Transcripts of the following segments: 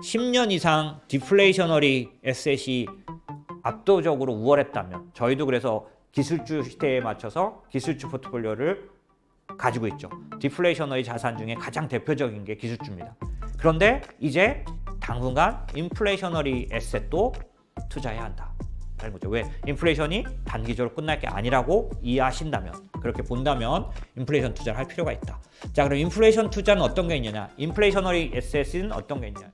10년 이상 디플레이셔너리 에셋이 압도적으로 우월했다면, 저희도 그래서 기술주 시대에 맞춰서 기술주 포트폴리오를 가지고 있죠. 디플레이셔너리 자산 중에 가장 대표적인 게 기술주입니다. 그런데 이제 당분간 인플레이셔너리 에셋도 투자해야 한다 라는 거죠. 왜? 인플레이션이 단기적으로 끝날 게 아니라고 이해하신다면, 그렇게 본다면 인플레이션 투자를 할 필요가 있다. 자, 그럼 인플레이션 투자는 어떤 게 있느냐? 인플레이셔너리 에셋은 어떤 게 있느냐?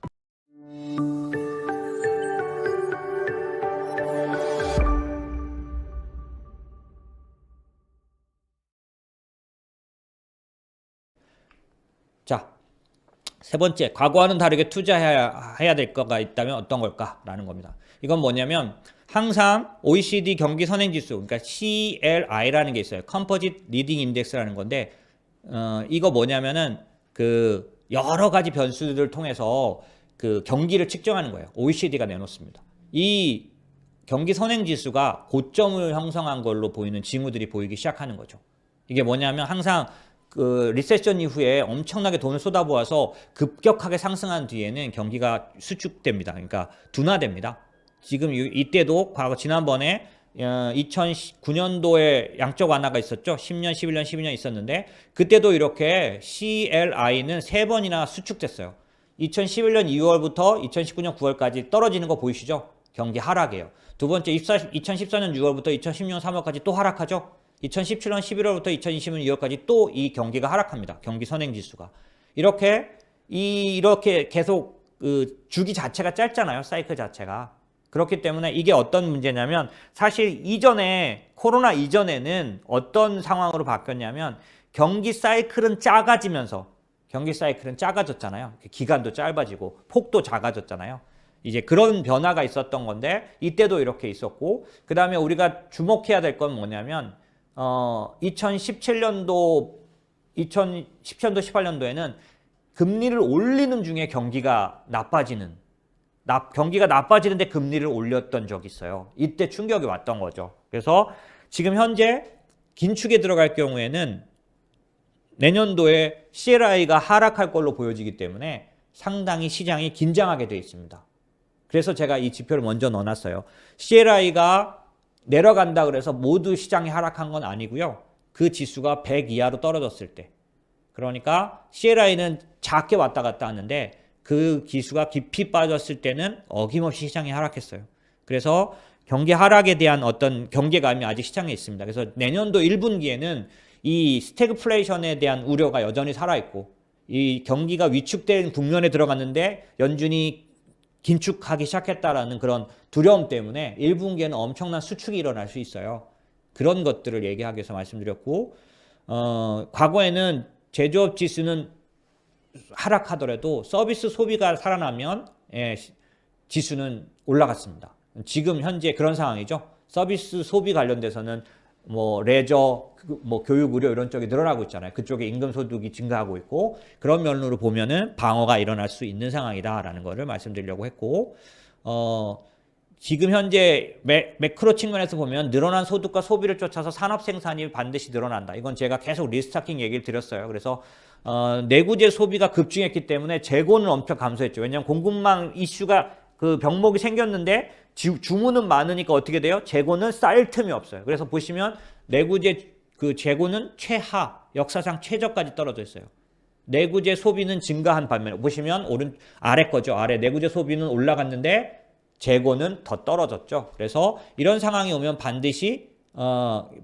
자, 세 번째, 과거와는 다르게 투자해야 될 거가 있다면 어떤 걸까라는 겁니다. 이건 뭐냐면 항상 OECD 경기 선행지수, 그러니까 CLI라는 게 있어요. Composite Leading Index라는 건데, 이거 뭐냐면은 그 여러 가지 변수들을 통해서 그 경기를 측정하는 거예요. OECD가 내놓습니다. 이 경기 선행지수가 고점을 형성한 걸로 보이는 징후들이 보이기 시작하는 거죠. 이게 뭐냐면 항상 그 리세션 이후에 엄청나게 돈을 쏟아부어서 급격하게 상승한 뒤에는 경기가 수축됩니다. 그러니까 둔화됩니다. 지금 이때도 과거 지난번에 2009년도에 양적 완화가 있었죠. 10년, 11년, 12년 있었는데 그때도 이렇게 CLI는 3번이나 수축됐어요. 2011년 2월부터 2019년 9월까지 떨어지는 거 보이시죠? 경기 하락이에요. 두 번째 2014년 6월부터 2016년 3월까지 또 하락하죠. 2017년 11월부터 2020년 2월까지 또 이 경기가 하락합니다. 경기 선행지수가. 이렇게 계속 그 주기 자체가 짧잖아요. 사이클 자체가. 그렇기 때문에 이게 어떤 문제냐면 사실 이전에 코로나 이전에는 어떤 상황으로 바뀌었냐면 경기 사이클은 작아졌잖아요. 기간도 짧아지고 폭도 작아졌잖아요. 이제 그런 변화가 있었던 건데 이때도 이렇게 있었고, 그 다음에 우리가 주목해야 될 건 뭐냐면 2017년도, 18년도에는 금리를 올리는 중에 경기가 나빠지는데 금리를 올렸던 적이 있어요. 이때 충격이 왔던 거죠. 그래서 지금 현재 긴축에 들어갈 경우에는 내년도에 CLI가 하락할 걸로 보여지기 때문에 상당히 시장이 긴장하게 되어 있습니다. 그래서 제가 이 지표를 먼저 넣어놨어요. CLI가 내려간다 그래서 모두 시장이 하락한 건 아니고요. 그 지수가 100 이하로 떨어졌을 때, 그러니까 CLI는 작게 왔다 갔다 하는데 그 기수가 깊이 빠졌을 때는 어김없이 시장이 하락했어요. 그래서 경기 하락에 대한 어떤 경계감이 아직 시장에 있습니다. 그래서 내년도 1분기에는 이 스태그플레이션에 대한 우려가 여전히 살아있고, 이 경기가 위축된 국면에 들어갔는데 연준이 긴축하기 시작했다라는 그런 두려움 때문에 1분기에는 엄청난 수축이 일어날 수 있어요. 그런 것들을 얘기하기 위해서 말씀드렸고, 과거에는 제조업 지수는 하락하더라도 서비스 소비가 살아나면 지수는 올라갔습니다. 지금 현재 그런 상황이죠. 서비스 소비 관련돼서는 뭐 레저, 뭐 교육, 의료 이런 쪽이 늘어나고 있잖아요. 그쪽에 임금 소득이 증가하고 있고, 그런 면으로 보면은 방어가 일어날 수 있는 상황이다라는 거를 말씀드리려고 했고, 지금 현재 매크로 측면에서 보면 늘어난 소득과 소비를 쫓아서 산업 생산이 반드시 늘어난다. 이건 제가 계속 리스타킹 얘기를 드렸어요. 그래서 내구재 소비가 급증했기 때문에 재고는 엄청 감소했죠. 왜냐하면 공급망 이슈가 그 병목이 생겼는데 주문은 많으니까 어떻게 돼요? 재고는 쌓일 틈이 없어요. 그래서 보시면 내구재 그 재고는 역사상 최저까지 떨어져 있어요. 내구재 소비는 증가한 반면에 보시면 아래 거죠. 아래 내구재 소비는 올라갔는데 재고는 더 떨어졌죠. 그래서 이런 상황이 오면 반드시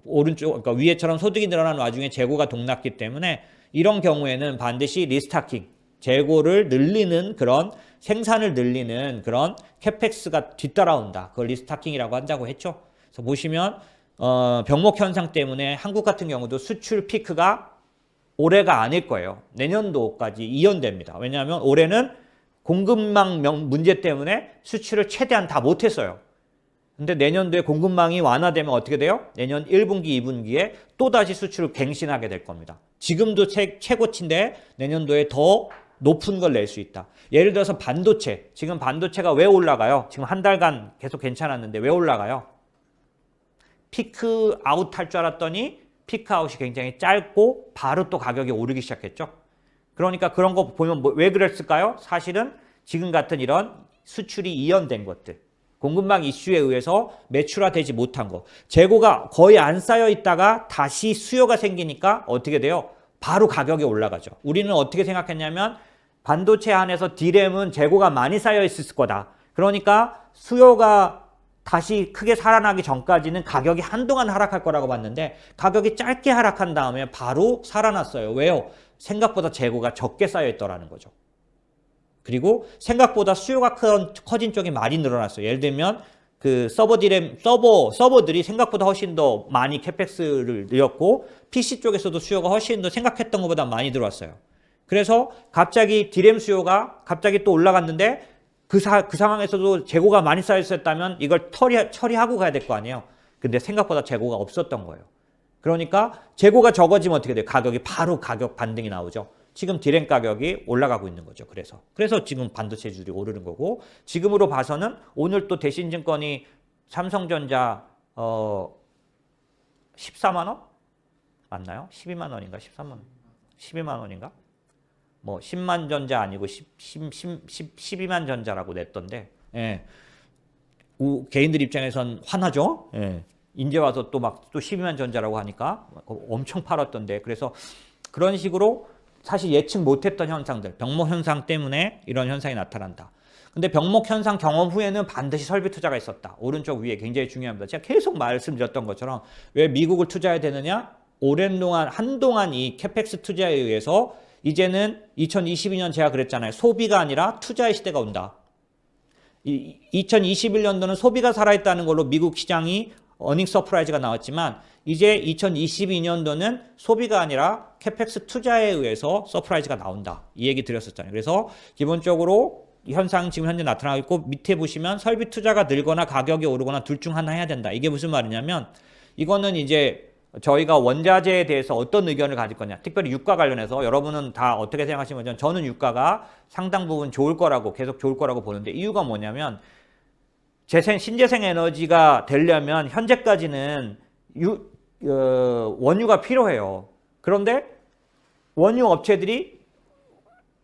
오른쪽, 그러니까 위에처럼 소득이 늘어난 와중에 재고가 동났기 때문에 이런 경우에는 반드시 리스타킹, 재고를 늘리는 그런 생산을 늘리는 그런 캐펙스가 뒤따라온다. 그걸 리스타킹이라고 한다고 했죠. 그래서 보시면 병목 현상 때문에 한국 같은 경우도 수출 피크가 올해가 아닐 거예요. 내년도까지 이연됩니다. 왜냐하면 올해는 공급망 문제 때문에 수출을 최대한 다 못했어요. 근데 내년도에 공급망이 완화되면 어떻게 돼요? 내년 1분기, 2분기에 또다시 수출을 갱신하게 될 겁니다. 지금도 최고치인데 내년도에 더 높은 걸 낼 수 있다. 예를 들어서 반도체. 지금 반도체가 왜 올라가요? 지금 한 달간 계속 괜찮았는데 왜 올라가요? 피크 아웃 할 줄 알았더니 피크 아웃이 굉장히 짧고 바로 또 가격이 오르기 시작했죠. 그러니까 그런 거 보면 왜 그랬을까요? 사실은 지금 같은 이런 수출이 이연된 것들, 공급망 이슈에 의해서 매출화되지 못한 거, 재고가 거의 안 쌓여 있다가 다시 수요가 생기니까 어떻게 돼요? 바로 가격이 올라가죠. 우리는 어떻게 생각했냐면 반도체 안에서 D램은 재고가 많이 쌓여 있을 거다. 그러니까 수요가 다시 크게 살아나기 전까지는 가격이 한동안 하락할 거라고 봤는데 가격이 짧게 하락한 다음에 바로 살아났어요. 왜요? 생각보다 재고가 적게 쌓여 있더라는 거죠. 그리고 생각보다 수요가 커진 쪽이 많이 늘어났어요. 예를 들면 그 서버들이 생각보다 훨씬 더 많이 캐펙스를 늘렸고 PC 쪽에서도 수요가 훨씬 더 생각했던 것보다 많이 들어왔어요. 그래서 갑자기 D램 수요가 갑자기 또 올라갔는데 그 상황에서도 재고가 많이 쌓여 있었다면 이걸 처리하고 가야 될 거 아니에요. 근데 생각보다 재고가 없었던 거예요. 그러니까 재고가 적어지면 어떻게 돼요? 가격이 바로 가격 반등이 나오죠. 지금 D램 가격이 올라가고 있는 거죠. 그래서 지금 반도체주들이 오르는 거고 지금으로 봐서는 오늘 또 대신증권이 삼성전자 14만 원? 맞나요? 12만 원인가? 13만 원? 12만 원인가? 뭐 10만 전자 아니고 12만 전자라고 냈던데 예. 개인들 입장에선 화나죠. 예. 이제 와서 또 12만 전자라고 하니까 엄청 팔았던데 그래서 그런 식으로 사실 예측 못했던 현상들, 병목 현상 때문에 이런 현상이 나타난다. 근데 병목 현상 경험 후에는 반드시 설비 투자가 있었다. 오른쪽 위에 굉장히 중요합니다. 제가 계속 말씀드렸던 것처럼 왜 미국을 투자해야 되느냐? 오랜 동안 한동안 이 캐펙스 투자에 의해서 이제는 2022년 제가 그랬잖아요. 소비가 아니라 투자의 시대가 온다. 2021년도는 소비가 살아있다는 걸로 미국 시장이 어닝 서프라이즈가 나왔지만 이제 2022년도는 소비가 아니라 캐펙스 투자에 의해서 서프라이즈가 나온다. 이 얘기 드렸었잖아요. 그래서 기본적으로 현상 지금 현재 나타나고 있고 밑에 보시면 설비 투자가 늘거나 가격이 오르거나 둘 중 하나 해야 된다. 이게 무슨 말이냐면 이거는 이제 저희가 원자재에 대해서 어떤 의견을 가질 거냐. 특별히 유가 관련해서 여러분은 다 어떻게 생각하시는 거죠? 저는 유가가 상당 부분 계속 좋을 거라고 보는데 이유가 뭐냐면 신재생 에너지가 되려면 현재까지는 원유가 필요해요. 그런데 원유 업체들이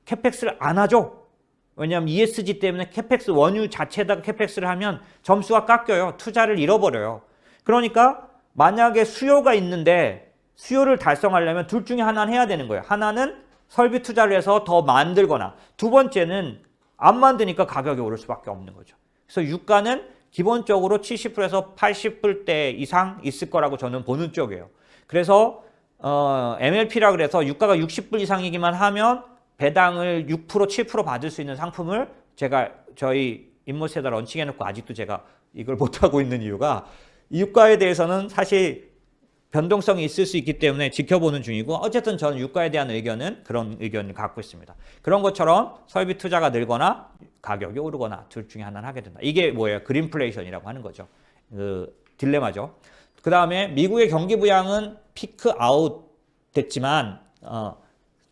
캐펙스를 안 하죠. 왜냐하면 ESG 때문에 원유 자체에다가 캐펙스를 하면 점수가 깎여요. 투자를 잃어버려요. 그러니까 만약에 수요가 있는데 수요를 달성하려면 둘 중에 하나는 해야 되는 거예요. 하나는 설비 투자를 해서 더 만들거나 두 번째는 안 만드니까 가격이 오를 수밖에 없는 거죠. 그래서 유가는 기본적으로 70%에서 80불대 이상 있을 거라고 저는 보는 쪽이에요. 그래서 MLP라 그래서 유가가 60불 이상이기만 하면 배당을 6% 7% 받을 수 있는 상품을 제가 저희 인모스에다 런칭해놓고 아직도 제가 이걸 못하고 있는 이유가 이 유가에 대해서는 사실 변동성이 있을 수 있기 때문에 지켜보는 중이고 어쨌든 저는 유가에 대한 그런 의견을 갖고 있습니다. 그런 것처럼 설비 투자가 늘거나 가격이 오르거나 둘 중에 하나는 하게 된다. 이게 뭐예요? 그린플레이션이라고 하는 거죠. 딜레마죠. 그 다음에 미국의 경기 부양은 피크아웃 됐지만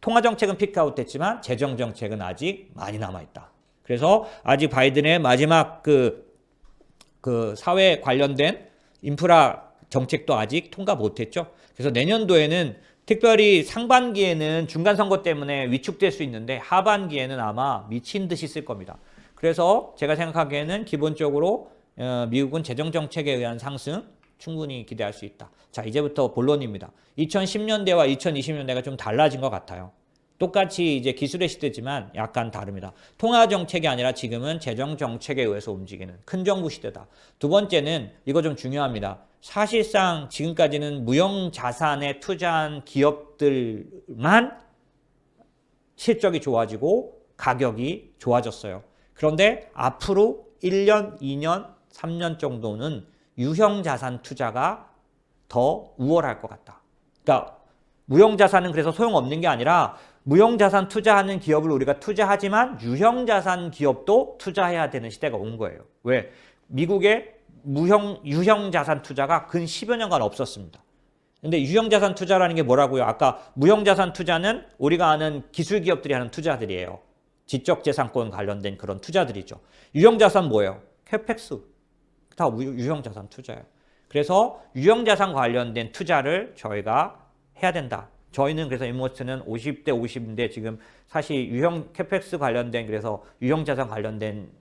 통화정책은 피크아웃 됐지만 재정정책은 아직 많이 남아있다. 그래서 아직 바이든의 마지막 그 사회 관련된 인프라 정책도 아직 통과 못했죠. 그래서 내년도에는 특별히 상반기에는 중간선거 때문에 위축될 수 있는데 하반기에는 아마 미친 듯이 쓸 겁니다. 그래서 제가 생각하기에는 기본적으로 미국은 재정정책에 의한 상승 충분히 기대할 수 있다. 자, 이제부터 본론입니다. 2010년대와 2020년대가 좀 달라진 것 같아요. 똑같이 이제 기술의 시대지만 약간 다릅니다. 통화정책이 아니라 지금은 재정정책에 의해서 움직이는 큰 정부 시대다. 두 번째는 이거 좀 중요합니다. 사실상 지금까지는 무형자산에 투자한 기업들만 실적이 좋아지고 가격이 좋아졌어요. 그런데 앞으로 1년, 2년, 3년 정도는 유형자산 투자가 더 우월할 것 같다. 그러니까 무형자산은 그래서 소용없는 게 아니라 무형자산 투자하는 기업을 우리가 투자하지만 유형자산 기업도 투자해야 되는 시대가 온 거예요. 왜? 미국의 유형자산 투자가 근 10여 년간 없었습니다. 근데 유형자산 투자라는 게 뭐라고요? 아까 무형자산 투자는 우리가 아는 기술기업들이 하는 투자들이에요. 지적재산권 관련된 그런 투자들이죠. 유형자산 뭐예요? 캐펙스. 다 유형자산 투자예요. 그래서 유형자산 관련된 투자를 저희가 해야 된다. 저희는 그래서 인모스트는 50대 50인데 지금 사실 유형 캐펙스 관련된 그래서 유형 자산 관련된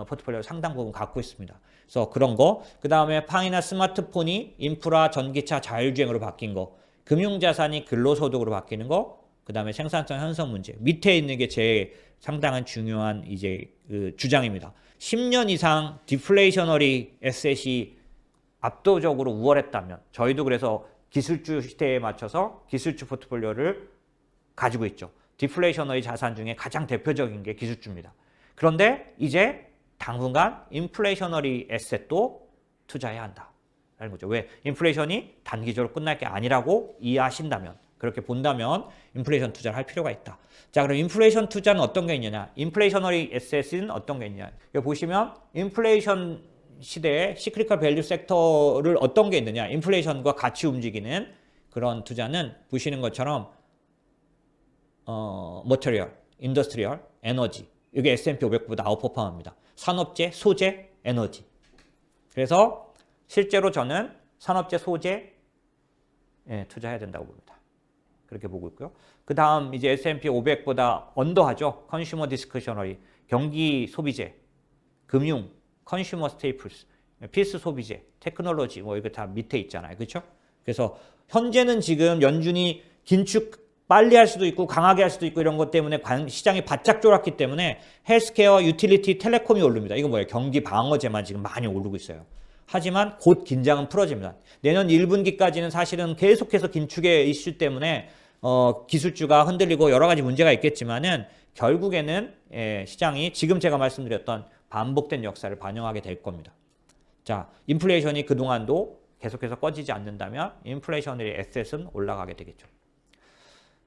포트폴리오 상당 부분 갖고 있습니다. 그래서 그런 거, 그 다음에 팡이나 스마트폰이 인프라, 전기차, 자율주행으로 바뀐 거, 금융자산이 근로소득으로 바뀌는 거, 그 다음에 생산성 현상 문제. 밑에 있는 게 제 상당한 중요한 이제 그 주장입니다. 10년 이상 디플레이셔너리 에셋이 압도적으로 우월했다면 저희도 그래서 기술주 시대에 맞춰서 기술주 포트폴리오를 가지고 있죠. 디플레이셔너리 자산 중에 가장 대표적인 게 기술주입니다. 그런데 이제 당분간 인플레이셔너리 에셋도 투자해야 한다라는 거죠. 왜? 인플레이션이 단기적으로 끝날 게 아니라고 이해하신다면, 그렇게 본다면 인플레이션 투자를 할 필요가 있다. 자, 그럼 인플레이션 투자는 어떤 게 있느냐? 인플레이셔너리 에셋은 어떤 게 있느냐? 여기 보시면 인플레이션 시대에 시크리컬 밸류 섹터를 어떤 게 있느냐? 인플레이션과 같이 움직이는 그런 투자는 보시는 것처럼 머티리얼, 인더스트리얼, 에너지. 이게 S&P 500보다 아웃퍼폼합니다. 산업재, 소재, 에너지. 그래서 실제로 저는 산업재, 소재 투자해야 된다고 봅니다. 그렇게 보고 있고요. 그 다음 이제 S&P 500보다 언더하죠. 컨슈머 디스크셔너리, 경기 소비재, 금융, 컨슈머 스테이플스, 필수 소비재, 테크놀로지 뭐 이거 다 밑에 있잖아요. 그렇죠? 그래서 현재는 지금 연준이 긴축 빨리 할 수도 있고 강하게 할 수도 있고 이런 것 때문에 시장이 바짝 졸았기 때문에 헬스케어, 유틸리티, 텔레콤이 오릅니다. 이거 뭐예요? 경기 방어제만 지금 많이 오르고 있어요. 하지만 곧 긴장은 풀어집니다. 내년 1분기까지는 사실은 계속해서 긴축의 이슈 때문에 기술주가 흔들리고 여러 가지 문제가 있겠지만은 결국에는 시장이 지금 제가 말씀드렸던 반복된 역사를 반영하게 될 겁니다. 자, 인플레이션이 그동안도 계속해서 꺼지지 않는다면 인플레이셔너리 에셋은 올라가게 되겠죠.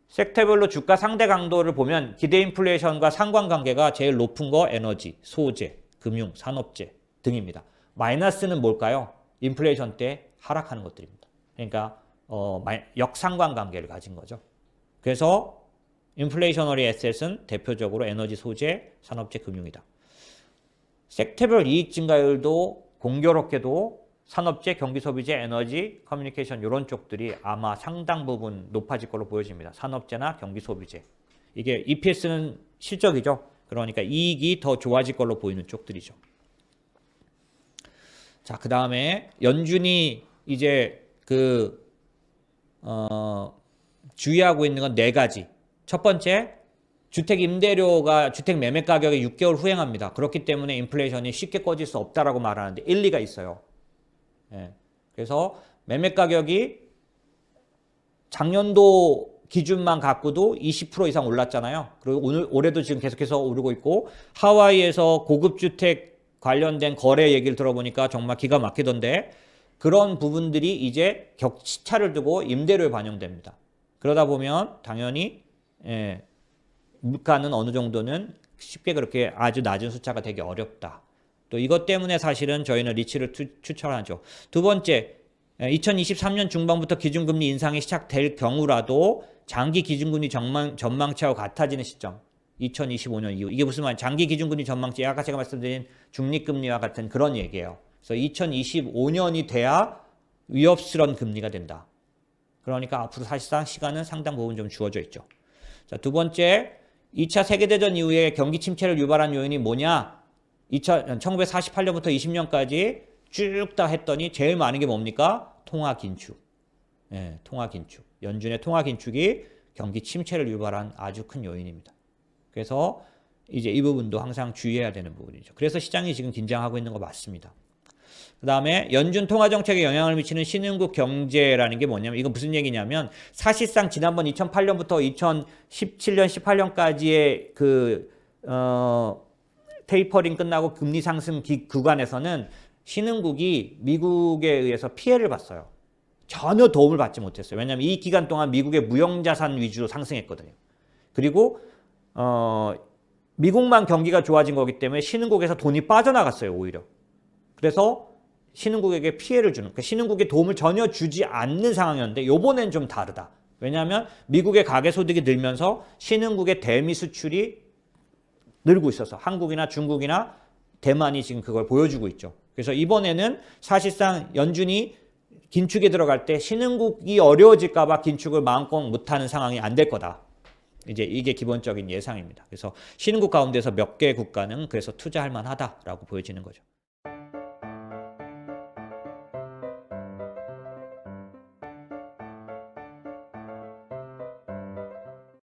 섹터별로 주가 상대 강도를 보면 기대 인플레이션과 상관관계가 제일 높은 거 에너지, 소재, 금융, 산업재 등입니다. 마이너스는 뭘까요? 인플레이션 때 하락하는 것들입니다. 그러니까 역상관관계를 가진 거죠. 그래서 인플레이셔너리 에셋은 대표적으로 에너지, 소재, 산업재, 금융이다. 섹터별 이익 증가율도 공교롭게도 산업재, 경기소비재, 에너지, 커뮤니케이션 이런 쪽들이 아마 상당 부분 높아질 걸로 보여집니다. 산업재나 경기소비재. 이게 EPS는 실적이죠. 그러니까 이익이 더 좋아질 걸로 보이는 쪽들이죠. 자, 그 다음에 연준이 이제 주의하고 있는 건 4가지. 첫 번째, 주택 임대료가 주택 매매 가격이 6개월 후행합니다. 그렇기 때문에 인플레이션이 쉽게 꺼질 수 없다라고 말하는데 일리가 있어요. 그래서 매매 가격이 작년도 기준만 갖고도 20% 이상 올랐잖아요. 그리고 올해도 지금 계속해서 오르고 있고 하와이에서 고급 주택 관련된 거래 얘기를 들어보니까 정말 기가 막히던데 그런 부분들이 이제 격차를 두고 임대료에 반영됩니다. 그러다 보면 당연히 물가는 어느 정도는 쉽게 그렇게 아주 낮은 숫자가 되기 어렵다. 또 이것 때문에 사실은 저희는 리츠를 추천하죠. 두 번째, 2023년 중반부터 기준금리 인상이 시작될 경우라도 장기 기준금리 전망치하고 같아지는 시점. 2025년 이후. 이게 무슨 말이에요? 장기 기준금리 전망치. 아까 제가 말씀드린 중립금리와 같은 그런 얘기예요. 그래서 2025년이 돼야 위협스러운 금리가 된다. 그러니까 앞으로 사실상 시간은 상당 부분 좀 주어져 있죠. 자, 두 번째, 2차 세계대전 이후에 경기 침체를 유발한 요인이 뭐냐? 1948년부터 20년까지 쭉 다 했더니 제일 많은 게 뭡니까? 통화 긴축. 통화 긴축. 연준의 통화 긴축이 경기 침체를 유발한 아주 큰 요인입니다. 그래서 이제 이 부분도 항상 주의해야 되는 부분이죠. 그래서 시장이 지금 긴장하고 있는 거 맞습니다. 그 다음에 연준 통화정책에 영향을 미치는 신흥국 경제라는 게 뭐냐면 이건 무슨 얘기냐면 사실상 지난번 2008년부터 2017년, 18년까지의 테이퍼링 끝나고 금리 상승 구간에서는 신흥국이 미국에 의해서 피해를 봤어요. 전혀 도움을 받지 못했어요. 왜냐하면 이 기간 동안 미국의 무형자산 위주로 상승했거든요. 그리고 미국만 경기가 좋아진 거기 때문에 신흥국에서 돈이 빠져나갔어요. 오히려. 그래서 신흥국에게 피해를 주는, 그러니까 신흥국에 도움을 전혀 주지 않는 상황이었는데 요번엔 좀 다르다. 왜냐하면 미국의 가계소득이 늘면서 신흥국의 대미 수출이 늘고 있어서 한국이나 중국이나 대만이 지금 그걸 보여주고 있죠. 그래서 이번에는 사실상 연준이 긴축에 들어갈 때 신흥국이 어려워질까봐 긴축을 마음껏 못하는 상황이 안 될 거다. 이제 이게 기본적인 예상입니다. 그래서 신흥국 가운데서 몇 개 국가는 그래서 투자할 만하다라고 보여지는 거죠.